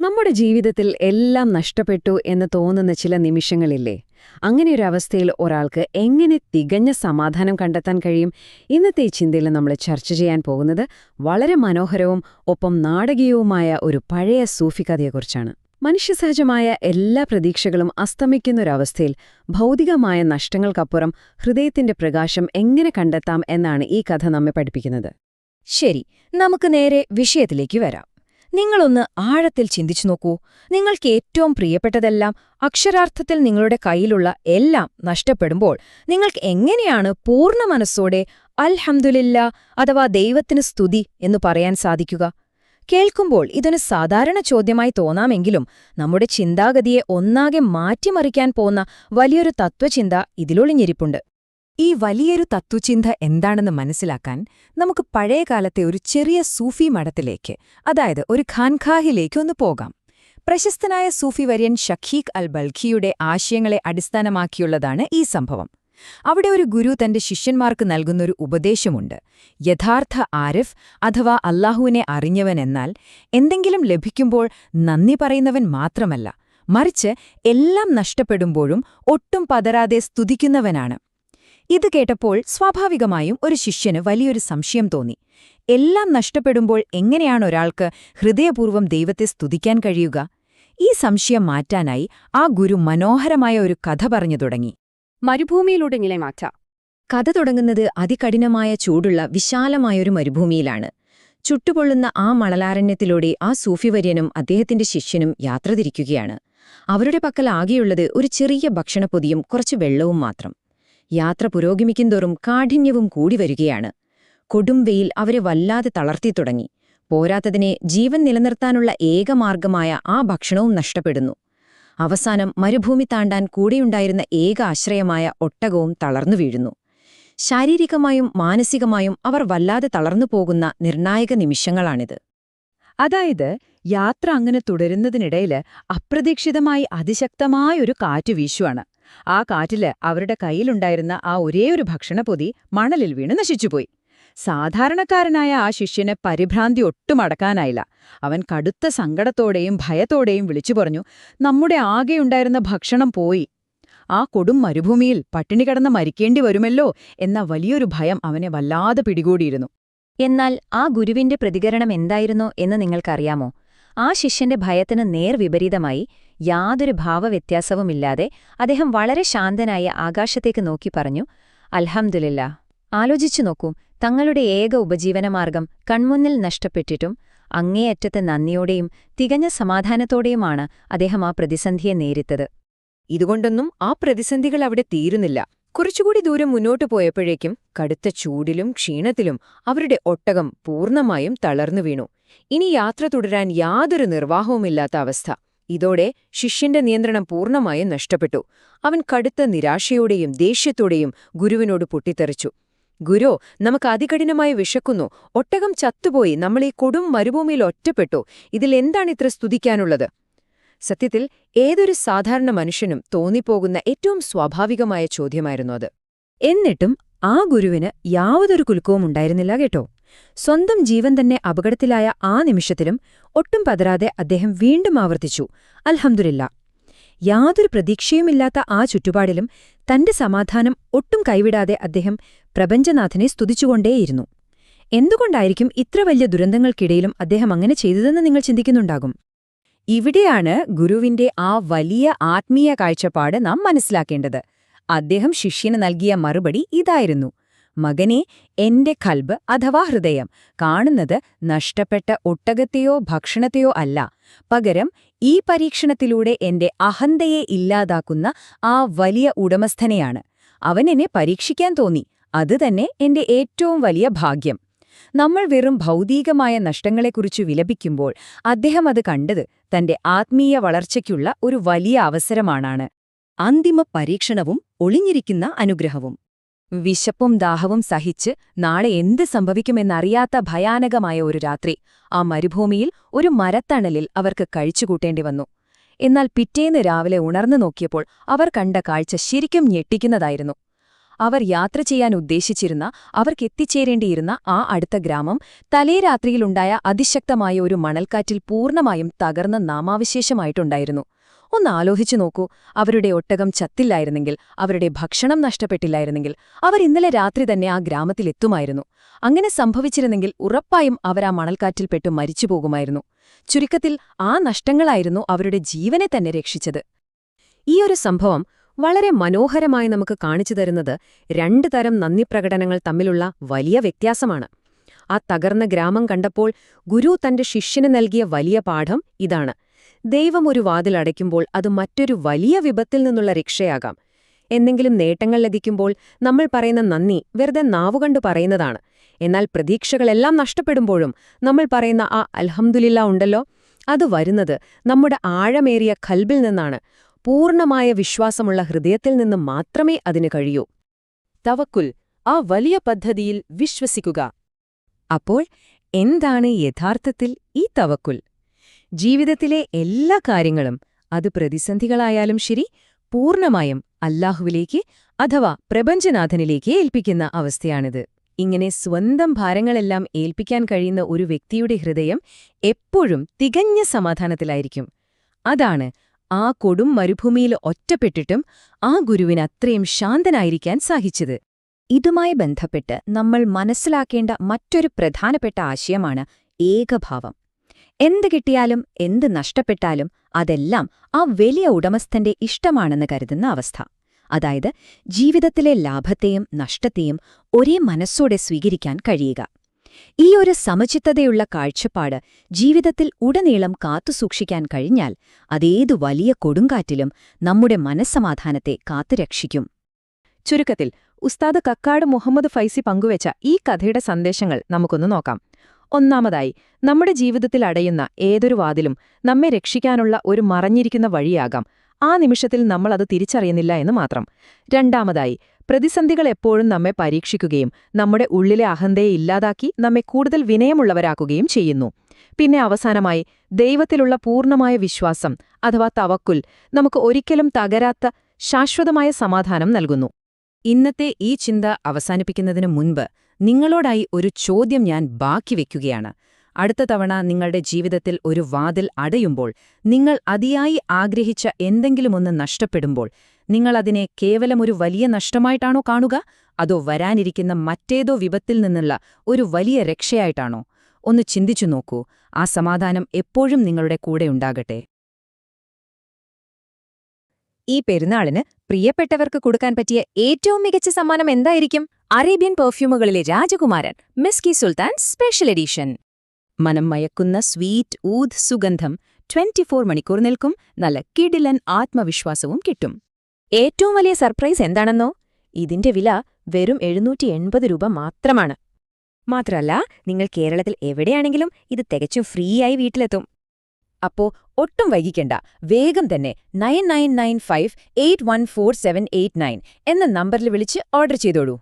നമ്മുടെ ജീവിതത്തിൽ എല്ലാം നഷ്ടപ്പെട്ടു എന്ന് തോന്നുന്ന ചില നിമിഷങ്ങളില്ലേ? അങ്ങനെയൊരവസ്ഥയിൽ ഒരാൾക്ക് എങ്ങനെ തികഞ്ഞ സമാധാനം കണ്ടെത്താൻ കഴിയും? ഇന്നത്തെ ഈ ചിന്തയിൽ നമ്മൾ ചർച്ച ചെയ്യാൻ പോകുന്നത് വളരെ മനോഹരവും ഒപ്പം നാടകീയവുമായ ഒരു പഴയ സൂഫി കഥയെക്കുറിച്ചാണ്. മനുഷ്യസഹജമായ എല്ലാ പ്രതീക്ഷകളും അസ്തമിക്കുന്നൊരവസ്ഥയിൽ ഭൗതികമായ നഷ്ടങ്ങൾക്കപ്പുറം ഹൃദയത്തിന്റെ പ്രകാശം എങ്ങനെ കണ്ടെത്താം എന്നാണ് ഈ കഥ നമ്മെ പഠിപ്പിക്കുന്നത്. ശരി, നമുക്ക് നേരെ വിഷയത്തിലേക്ക് വരാം. നിങ്ങളൊന്ന് ആഴത്തിൽ ചിന്തിച്ചു നോക്കൂ. നിങ്ങൾക്ക് ഏറ്റവും പ്രിയപ്പെട്ടതെല്ലാം, അക്ഷരാർത്ഥത്തിൽ നിങ്ങളുടെ കയ്യിലുള്ള എല്ലാം നഷ്ടപ്പെടുമ്പോൾ നിങ്ങൾക്ക് എങ്ങനെയാണ് പൂർണ്ണ മനസ്സോടെ അൽഹംദുലില്ലാ അഥവാ ദൈവത്തിന് സ്തുതി എന്ന് പറയാൻ സാധിക്കുക? കേൾക്കുമ്പോൾ ഇതൊരു സാധാരണ ചോദ്യമായി തോന്നാമെങ്കിലും നമ്മുടെ ചിന്താഗതിയെ ഒന്നാകെ മാറ്റിമറിക്കാൻ പോന്ന വലിയൊരു തത്വചിന്ത ഇതിലൊളിഞ്ഞിരിപ്പുണ്ട്. ഈ വലിയൊരു തത്വചിന്ത എന്താണെന്ന് മനസ്സിലാക്കാൻ നമുക്ക് പഴയകാലത്തെ ഒരു ചെറിയ സൂഫി മഠത്തിലേക്ക്, അതായത് ഒരു ഖാൻഖാഹിലേക്ക് ഒന്ന് പോകാം. പ്രശസ്തനായ സൂഫി വര്യൻ ഷഖീഖ് അൽ ബൽഖിയുടെ ആശയങ്ങളെ അടിസ്ഥാനമാക്കിയുള്ളതാണ് ഈ സംഭവം. അവിടെ ഒരു ഗുരു തന്റെ ശിഷ്യന്മാർക്ക് നൽകുന്നൊരു ഉപദേശമുണ്ട്. യഥാർത്ഥ ആരിഫ് അഥവാ അല്ലാഹുവിനെ അറിഞ്ഞവനെന്നാൽ എന്തെങ്കിലും ലഭിക്കുമ്പോൾ നന്ദി പറയുന്നവൻ മാത്രമല്ല, മറിച്ച് എല്ലാം നഷ്ടപ്പെടുമ്പോഴും ഒട്ടും പതരാതെ സ്തുതിക്കുന്നവനാണ്. ഇത് കേട്ടപ്പോൾ സ്വാഭാവികമായും ഒരു ശിഷ്യന് വലിയൊരു സംശയം തോന്നി. എല്ലാം നഷ്ടപ്പെടുമ്പോൾ എങ്ങനെയാണ് ഒരാൾക്ക് ഹൃദയപൂർവ്വം ദൈവത്തെ സ്തുതിക്കാൻ കഴിയുക? ഈ സംശയം മാറ്റാനായി ആ ഗുരു മനോഹരമായ ഒരു കഥ പറഞ്ഞു തുടങ്ങി. മരുഭൂമിയിലൂടെ മാറ്റ. കഥ തുടങ്ങുന്നത് അതികഠിനമായ ചൂടുള്ള വിശാലമായൊരു മരുഭൂമിയിലാണ്. ചുട്ടുപൊള്ളുന്ന ആ മണലാരണ്യത്തിലൂടെ ആ സൂഫിവര്യനും അദ്ദേഹത്തിന്റെ ശിഷ്യനും യാത്ര തിരിക്കുകയാണ്. അവരുടെ പക്കൽ ആകെയുള്ളത് ഒരു ചെറിയ ഭക്ഷണപ്പൊതിയും കുറച്ച് വെള്ളവും മാത്രം. യാത്ര പുരോഗമിക്കുന്തോറും കാഠിന്യവും കൂടി വരികയാണ്. കൊടും വെയിൽ അവരെ വല്ലാതെ തളർത്തി തുടങ്ങി. പോരാത്തതിനെ ജീവൻ നിലനിർത്താനുള്ള ഏകമാർഗമായ ആ ഭക്ഷണവും നഷ്ടപ്പെടുന്നു. അവസാനം മരുഭൂമി താണ്ടാൻ കൂടെയുണ്ടായിരുന്ന ഏക ആശ്രയമായ ഒട്ടകവും തളർന്നു വീഴുന്നു. ശാരീരികമായും മാനസികമായും അവർ വല്ലാതെ തളർന്നു പോകുന്ന നിർണായക നിമിഷങ്ങളാണിത്. അതായത് യാത്ര അങ്ങനെ തുടരുന്നതിനിടയിൽ അപ്രതീക്ഷിതമായി അതിശക്തമായൊരു കാറ്റ് വീശുവാണ്. ആ കാറ്റില് അവരുടെ കയ്യിലുണ്ടായിരുന്ന ആ ഒരേയൊരു ഭക്ഷണപ്പൊതി മണലിൽ വീണ് നശിച്ചുപോയി. സാധാരണക്കാരനായ ആ ശിഷ്യന് പരിഭ്രാന്തി ഒട്ടും അടക്കാനായില്ല. അവൻ കടുത്ത സങ്കടത്തോടെയും ഭയത്തോടെയും വിളിച്ചു പറഞ്ഞു, നമ്മുടെ ആകെയുണ്ടായിരുന്ന ഭക്ഷണം പോയി. ആ കൊടും മരുഭൂമിയിൽ പട്ടിണി കിടന്ന് മരിക്കേണ്ടി വരുമല്ലോ എന്ന വലിയൊരു ഭയം അവനെ വല്ലാതെ പിടികൂടിയിരുന്നു. എന്നാൽ ആ ഗുരുവിന്റെ പ്രതികരണം എന്തായിരുന്നു എന്ന് നിങ്ങൾക്കറിയാമോ? ആ ശിഷ്യന്റെ ഭയത്തിന് നേർവിപരീതമായി, യാതൊരു ഭാവവ്യത്യാസവുമില്ലാതെ അദ്ദേഹം വളരെ ശാന്തനായ ആകാശത്തേക്ക് നോക്കി പറഞ്ഞു, അൽഹംദുലില്ലാ. ആലോചിച്ചു നോക്കൂ, തങ്ങളുടെ ഏക ഉപജീവനമാർഗം കൺമുന്നിൽ നഷ്ടപ്പെട്ടിട്ടും അങ്ങേയറ്റത്തെ നന്ദിയോടെയും തികഞ്ഞ സമാധാനത്തോടെയുമാണ് അദ്ദേഹം ആ പ്രതിസന്ധിയെ നേരിട്ടത്. ഇതുകൊണ്ടൊന്നും ആ പ്രതിസന്ധികൾ അവിടെ തീരുന്നില്ല. കുറച്ചുകൂടി ദൂരം മുന്നോട്ടു പോയപ്പോഴേക്കും കടുത്ത ചൂടിലും ക്ഷീണത്തിലും അവരുടെ ഒട്ടകം പൂർണ്ണമായും തളർന്നു വീണു. ഇനി യാത്ര തുടരാൻ യാതൊരു നിർവാഹവുമില്ലാത്ത അവസ്ഥ. ഇതോടെ ശിഷ്യന്റെ നിയന്ത്രണം പൂർണ്ണമായും നഷ്ടപ്പെട്ടു. അവൻ കടുത്ത നിരാശയോടെയും ദേഷ്യത്തോടെയും ഗുരുവിനോട് പൊട്ടിത്തെറിച്ചു. ഗുരോ, നമുക്ക് അതികഠിനമായി വിശക്കുന്നു. ഒട്ടകം ചത്തുപോയി. നമ്മൾ ഈ കൊടും മരുഭൂമിയിൽ ഒറ്റപ്പെട്ടു. ഇതിലെന്താണിത്ര സ്തുതിക്കാനുള്ളത്? സത്യത്തിൽ ഏതൊരു സാധാരണ മനുഷ്യനും തോന്നിപ്പോകുന്ന ഏറ്റവും സ്വാഭാവികമായ ചോദ്യമായിരുന്നു അത്. എന്നിട്ടും ആ ഗുരുവിന് യാതൊരു കുലുക്കവും ഉണ്ടായിരുന്നില്ല കേട്ടോ. സ്വന്തം ജീവൻ തന്നെ അപകടത്തിലായ ആ നിമിഷത്തിലും ഒട്ടും പതരാതെ അദ്ദേഹം വീണ്ടും ആവർത്തിച്ചു, അൽഹംദുലില്ലാ. യാതൊരു പ്രതീക്ഷയുമില്ലാത്ത ആ ചുറ്റുപാടിലും തന്റെ സമാധാനം ഒട്ടും കൈവിടാതെ അദ്ദേഹം പ്രപഞ്ചനാഥനെ സ്തുതിച്ചുകൊണ്ടേയിരുന്നു. എന്തുകൊണ്ടായിരിക്കും ഇത്ര വലിയ ദുരന്തങ്ങൾക്കിടയിലും അദ്ദേഹം അങ്ങനെ ചെയ്തതെന്ന് നിങ്ങൾ ചിന്തിക്കുന്നുണ്ടാകും. ഇവിടെയാണ് ഗുരുവിന്റെ ആ വലിയ ആത്മീയ കാഴ്ചപ്പാട് നാം മനസ്സിലാക്കേണ്ടത്. അദ്ദേഹം ശിഷ്യന് നൽകിയ മറുപടി ഇതായിരുന്നു, മകനെ, എന്റെ ഖൽബ് അഥവാ ഹൃദയം കാണുന്നത് നഷ്ടപ്പെട്ട ഒട്ടകത്തെയോ ഭക്ഷണത്തെയോ അല്ല, പകരം ഈ പരീക്ഷണത്തിലൂടെ എന്റെ അഹന്തയെ ഇല്ലാതാക്കുന്ന ആ വലിയ ഉടമസ്ഥനെയാണ്. അവനെന്നെ പരീക്ഷിക്കാൻ തോന്നി. അതുതന്നെ എന്റെ ഏറ്റവും വലിയ ഭാഗ്യം. നമ്മൾ വെറും ഭൗതികമായ നഷ്ടങ്ങളെക്കുറിച്ച് വിലപിക്കുമ്പോൾ അദ്ദേഹം അത് കണ്ടത് തന്റെ ആത്മീയ വളർച്ചയ്ക്കുള്ള ഒരു വലിയ അവസരമാണാണ്. അന്തിമ പരീക്ഷണവും ഒളിഞ്ഞിരിക്കുന്ന അനുഗ്രഹവും. വിശപ്പും ദാഹവും സഹിച്ച് നാളെ എന്ത് സംഭവിക്കുമെന്നറിയാത്ത ഭയാനകമായ ഒരു രാത്രി ആ മരുഭൂമിയിൽ ഒരു മരത്തണലിൽ അവർക്ക് കഴിച്ചുകൂട്ടേണ്ടി വന്നു. എന്നാൽ പിറ്റേന്ന് രാവിലെ ഉണർന്നു നോക്കിയപ്പോൾ അവർ കണ്ട കാഴ്ച ശരിക്കും ഞെട്ടിക്കുന്നതായിരുന്നു. അവർ യാത്ര ചെയ്യാൻ ഉദ്ദേശിച്ചിരുന്ന, അവർക്കെത്തിച്ചേരേണ്ടിയിരുന്ന ആ അടുത്ത ഗ്രാമം തലേരാത്രിയിലുണ്ടായ അതിശക്തമായ ഒരു മണൽക്കാറ്റിൽ പൂർണ്ണമായും തകർന്ന നാമാവിശേഷമായിട്ടുണ്ടായിരുന്നു. ഒന്നാലോചിച്ചു നോക്കൂ, അവരുടെ ഒട്ടകം ചത്തില്ലായിരുന്നെങ്കിൽ, അവരുടെ ഭക്ഷണം നഷ്ടപ്പെട്ടില്ലായിരുന്നെങ്കിൽ, അവർ ഇന്നലെ രാത്രി തന്നെ ആ ഗ്രാമത്തിലെത്തുമായിരുന്നു. അങ്ങനെ സംഭവിച്ചിരുന്നെങ്കിൽ ഉറപ്പായും അവർ ആ മണൽക്കാറ്റിൽപ്പെട്ടു മരിച്ചുപോകുമായിരുന്നു. ചുരുക്കത്തിൽ ആ നഷ്ടങ്ങളായിരുന്നു അവരുടെ ജീവനെ തന്നെ രക്ഷിച്ചത്. ഈയൊരു സംഭവം വളരെ മനോഹരമായി നമുക്ക് കാണിച്ചു തരുന്നത് രണ്ട് തരം നന്ദിപ്രകടനങ്ങൾ തമ്മിലുള്ള വലിയ വ്യത്യാസമാണ്. ആ തകർന്ന ഗ്രാമം കണ്ടപ്പോൾ ഗുരു തന്റെ ശിഷ്യന് നൽകിയ വലിയ പാഠം ഇതാണ്: ദൈവം ഒരു വാതിൽ അടയ്ക്കുമ്പോൾ അത് മറ്റൊരു വലിയ വിപത്തിൽ നിന്നുള്ള രക്ഷയാകാം. എന്തെങ്കിലും നേട്ടങ്ങൾ ലഭിക്കുമ്പോൾ നമ്മൾ പറയുന്ന നന്ദി വെറുതെ നാവുകണ്ടു പറയുന്നതാണ്. എന്നാൽ പ്രതീക്ഷകളെല്ലാം നഷ്ടപ്പെടുമ്പോഴും നമ്മൾ പറയുന്ന ആ അൽഹംദുലില്ലാ ഉണ്ടല്ലോ, അത് വരുന്നത് നമ്മുടെ ആഴമേറിയ ഖൽബിൽ നിന്നാണ്. പൂർണ്ണമായ വിശ്വാസമുള്ള ഹൃദയത്തിൽ നിന്ന് മാത്രമേ അതിന് കഴിയൂ. തവക്കുൽ, ആ വലിയ പദ്ധതിയിൽ വിശ്വസിക്കുക. അപ്പോൾ എന്താണ് യഥാർത്ഥത്തിൽ ഈ തവക്കുൽ? ജീവിതത്തിലെ എല്ലാ കാര്യങ്ങളും, അത് പ്രതിസന്ധികളായാലും ശരി, പൂർണ്ണമായും അല്ലാഹുവിലേക്ക് അഥവാ പ്രപഞ്ചനാഥനിലേക്ക് ഏൽപ്പിക്കുന്ന അവസ്ഥയാണിത്. ഇങ്ങനെ സ്വന്തം ഭാരങ്ങളെല്ലാം ഏൽപ്പിക്കാൻ കഴിയുന്ന ഒരു വ്യക്തിയുടെ ഹൃദയം എപ്പോഴും തികഞ്ഞ സമാധാനത്തിലായിരിക്കും. അതാണ് ആ കൊടും മരുഭൂമിയിൽ ഒറ്റപ്പെട്ടിട്ടും ആ ഗുരുവിന് അത്രയും ശാന്തനായിരിക്കാൻ സാധിച്ചത്. ഇതുമായി ബന്ധപ്പെട്ട് നമ്മൾ മനസ്സിലാക്കേണ്ട മറ്റൊരു പ്രധാനപ്പെട്ട ആശയമാണ് ഏകഭാവം. എന്ത് കിട്ടിയാലും എന്ത് നഷ്ടപ്പെട്ടാലും അതെല്ലാം ആ വലിയ ഉടമസ്ഥന്റെ ഇഷ്ടമാണെന്ന് കരുതുന്ന അവസ്ഥ. അതായത് ജീവിതത്തിലെ ലാഭത്തെയും നഷ്ടത്തെയും ഒരേ മനസ്സോടെ സ്വീകരിക്കാൻ കഴിയുക. ഈ ഒരു സമചിത്തതയുള്ള കാഴ്ചപ്പാട് ജീവിതത്തിൽ ഉടനീളം കാത്തുസൂക്ഷിക്കാൻ കഴിഞ്ഞാൽ അതേതു വലിയ കൊടുങ്കാറ്റിലും നമ്മുടെ മനസ്സമാധാനത്തെ കാത്തുരക്ഷിക്കും. ചുരുക്കത്തിൽ ഉസ്താദ് കക്കാട് മുഹമ്മദ് ഫൈസി പങ്കുവച്ച ഈ കഥയുടെ സന്ദേശങ്ങൾ നമുക്കൊന്ന് നോക്കാം. ഒന്നാമതായി, നമ്മുടെ ജീവിതത്തിൽ അടയുന്ന ഏതൊരു വാതിലും നമ്മെ രക്ഷിക്കാനുള്ള ഒരു മറഞ്ഞിരിക്കുന്ന വഴിയാകാം. ആ നിമിഷത്തിൽ നമ്മൾ അത് തിരിച്ചറിയുന്നില്ല എന്ന് മാത്രം. രണ്ടാമതായി, പ്രതിസന്ധികൾ എപ്പോഴും നമ്മെ പരീക്ഷിക്കുകയും നമ്മുടെ ഉള്ളിലെ അഹന്തയെ ഇല്ലാതാക്കി നമ്മെ കൂടുതൽ വിനയമുള്ളവരാക്കുകയും ചെയ്യുന്നു. പിന്നെ അവസാനമായി, ദൈവത്തിലുള്ള പൂർണ്ണമായ വിശ്വാസം അഥവാ തവക്കുൽ നമുക്ക് ഒരിക്കലും തകരാത്ത ശാശ്വതമായ സമാധാനം നൽകുന്നു. ഇന്നത്തെ ഈ ചിന്ത അവസാനിപ്പിക്കുന്നതിനു മുൻപ് നിങ്ങളോടായി ഒരു ചോദ്യം ഞാൻ ബാക്കി വയ്ക്കുകയാണ്. അടുത്ത തവണ നിങ്ങളുടെ ജീവിതത്തിൽ ഒരു വാതിൽ അടയുമ്പോൾ, നിങ്ങൾ അതിയായി ആഗ്രഹിച്ച എന്തെങ്കിലുമൊന്ന് നഷ്ടപ്പെടുമ്പോൾ, നിങ്ങളതിനെ കേവലമൊരു വലിയ നഷ്ടമായിട്ടാണോ കാണുക, അതോ വരാനിരിക്കുന്ന മറ്റേതോ വിപത്തിൽ നിന്നുള്ള ഒരു വലിയ രക്ഷയായിട്ടാണോ? ഒന്ന് ചിന്തിച്ചു നോക്കൂ. ആ സമാധാനം എപ്പോഴും നിങ്ങളുടെ കൂടെയുണ്ടാകട്ടെ. ഈ പെരുന്നാളിന് പ്രിയപ്പെട്ടവർക്ക് കൊടുക്കാൻ പറ്റിയ ഏറ്റവും മികച്ച സമ്മാനം എന്തായിരിക്കും? അറേബ്യൻ പെർഫ്യൂമുകളിലെ രാജകുമാരൻ മിസ്കി സുൽത്താൻ സ്പെഷ്യൽ എഡിഷൻ. മനം മയക്കുന്ന സ്വീറ്റ് ഊദ് സുഗന്ധം 24 മണിക്കൂർ നിൽക്കും. നല്ല കിടിലൻ ആത്മവിശ്വാസവും കിട്ടും. ഏറ്റവും വലിയ സർപ്രൈസ് എന്താണെന്നോ? ഇതിന്റെ വില വെറും 780 രൂപ മാത്രമാണ്. മാത്രമല്ല, നിങ്ങൾ കേരളത്തിൽ എവിടെയാണെങ്കിലും ഇത് തികച്ചും ഫ്രീ ആയി വീട്ടിലെത്തും. അപ്പോ ഒട്ടും വൈകിക്കണ്ട, വേഗം തന്നെ 9995814789 എന്ന നമ്പറിൽ വിളിച്ച് ഓർഡർ ചെയ്തോളൂ.